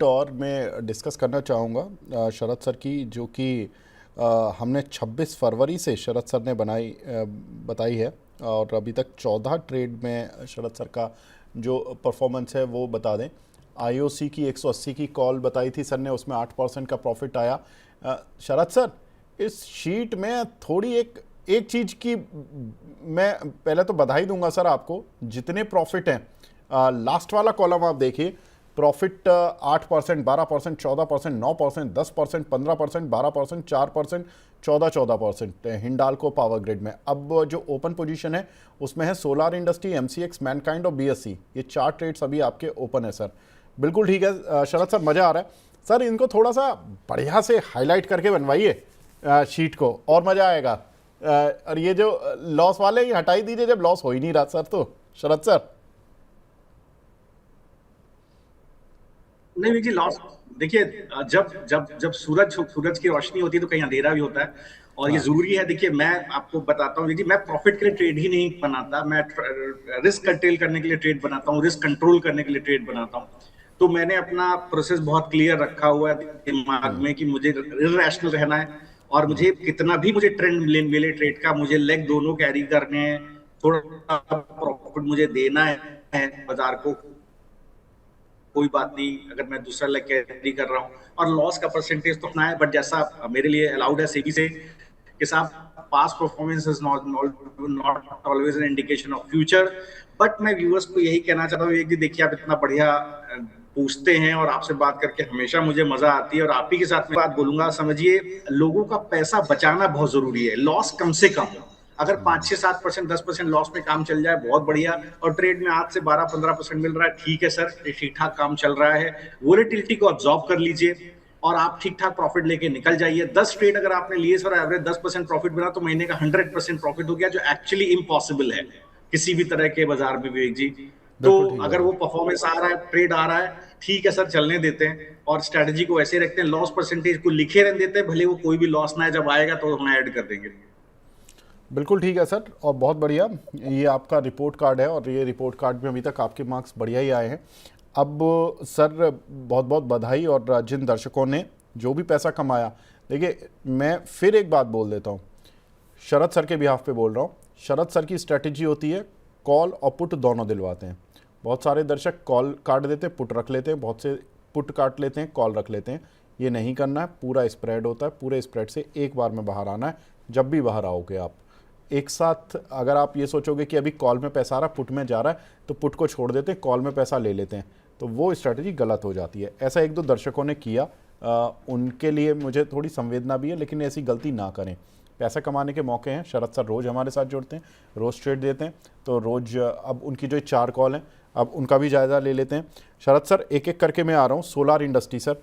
और मैं डिस्कस करना चाहूँगा शरद सर की, जो कि हमने 26 फरवरी से शरद सर ने बताई है, और अभी तक 14 ट्रेड में शरद सर का जो परफॉर्मेंस है वो बता दें। आईओसी की 180 की कॉल बताई थी सर ने, उसमें 8% का प्रॉफिट आया। शरद सर, इस शीट में थोड़ी एक एक चीज़ की मैं पहले तो बधाई दूंगा सर आपको, जितने प्रॉफिट हैं लास्ट वाला कॉलम आप देखिए, प्रॉफिट 8%, 12%, 14%, 9%, 10%, 15%, 12%, 4%, 14% हिंडाल्को पावर ग्रिड में। अब जो ओपन पोजीशन है उसमें है सोलार इंडस्ट्री, एमसीएक्स, मैनकाइंड और बीएससी। ये 4 ट्रेड्स अभी आपके ओपन है सर। बिल्कुल ठीक है शरद सर, मज़ा आ रहा है सर। इनको थोड़ा सा बढ़िया से हाईलाइट करके बनवाइए शीट को, और मज़ा आएगा। और ये जो लॉस वाले ये हटाई दीजिए, जब लॉस हो ही नहीं रहा सर। तो शरद सर, नहीं वीर जी, लॉस देखिए, जब जब जब सूरज की रोशनी होती है तो कहीं अंधेरा भी होता है, और ये हाँ, जरूरी है। देखिए, मैं आपको बताता हूँ वीर जी, मैं प्रॉफिट के लिए ट्रेड ही नहीं बनाता, मैं रिस्क कंटेल करने के लिए ट्रेड बनाता हूँ, रिस्क कंट्रोल करने के लिए ट्रेड बनाता हूँ। तो मैंने अपना प्रोसेस बहुत क्लियर रखा हुआ है दिमाग में कि मुझे इरैशनल रहना है, और मुझे कितना भी मुझे ट्रेंड मिले ट्रेड का, मुझे लेग दोनों कैरी करने हैं, थोड़ा प्रॉफिट मुझे देना है बाजार को, कोई बात नहीं अगर मैं दूसरा लेग कैरी कर रहा हूँ, और लॉस का परसेंटेज तो अपना है। बट जैसा मेरे लिए अलाउड है सेबी से कि साहब, past performance is not always an indication of future. But मैं व्यूअर्स को यही कहना चाहता हूँ कि देखिए, आप इतना बढ़िया पूछते हैं और आपसे बात करके हमेशा मुझे मजा आती है, और आप ही के साथ में बात बोलूंगा। समझिए, लोगों का पैसा बचाना बहुत जरूरी है, लॉस कम से कम हो। अगर 5-6-7%, 10% लॉस में काम चल जाए, बहुत बढ़िया। और ट्रेड में 8 से 12-15% मिल रहा है, ठीक है सर, ठीक ठाक काम चल रहा है। वोलेटिलिटी को ऑब्जॉर्व कर लीजिए और आप ठीक ठाक प्रॉफिट लेके निकल जाइए। 10 ट्रेड अगर आपने लिए सर, एवरेज 10% प्रॉफिट बना, तो महीने का 100% प्रॉफिट हो गया, जो एक्चुअली इम्पॉसिबल है किसी भी तरह के बाजार में, विवेक जी। तो बिल्कुल ठीक अगर बात वो है। परफॉर्मेंस आ रहा है, ट्रेड आ रहा है, ठीक है सर, चलने देते हैं, और स्ट्रेटजी को ऐसे रखते हैं, लॉस परसेंटेज को लिखे रहने देते हैं, भले वो कोई भी लॉस ना है, जब आएगा तो हम ऐड कर देंगे। बिल्कुल ठीक है सर, और बहुत बढ़िया। ये आपका रिपोर्ट कार्ड है, और ये रिपोर्ट कार्ड में अभी तक आपके मार्क्स बढ़िया ही आए हैं। अब सर, बहुत बहुत बधाई। और जिन दर्शकों ने जो भी पैसा कमाया, देखिए मैं फिर एक बात बोल देता हूँ, शरद सर के बिहाफ पे बोल रहा हूँ। शरद सर की स्ट्रेटजी होती है कॉल और पुट दोनों दिलवाते हैं। बहुत सारे दर्शक कॉल काट देते हैं, पुट रख लेते हैं, बहुत से पुट काट लेते हैं, कॉल रख लेते हैं। ये नहीं करना है, पूरा स्प्रेड होता है, पूरे स्प्रेड से एक बार में बाहर आना है। जब भी बाहर आओगे आप एक साथ, अगर आप ये सोचोगे कि अभी कॉल में पैसा आ रहा है, पुट में जा रहा है, तो पुट को छोड़ देते हैं, कॉल में पैसा ले लेते हैं, तो वो स्ट्रैटेजी गलत हो जाती है। ऐसा एक दो दर्शकों ने किया, उनके लिए मुझे थोड़ी संवेदना भी है, लेकिन ऐसी गलती ना करें। पैसा कमाने के मौके हैं। शरद सर रोज़ हमारे साथ जुड़ते हैं, रोज़ ट्रेड देते हैं, तो रोज़ अब उनकी जो 4 कॉल हैं, अब उनका भी जायज़ा ले लेते हैं। शरद सर, एक एक करके मैं आ रहा हूँ। Solar industry sir,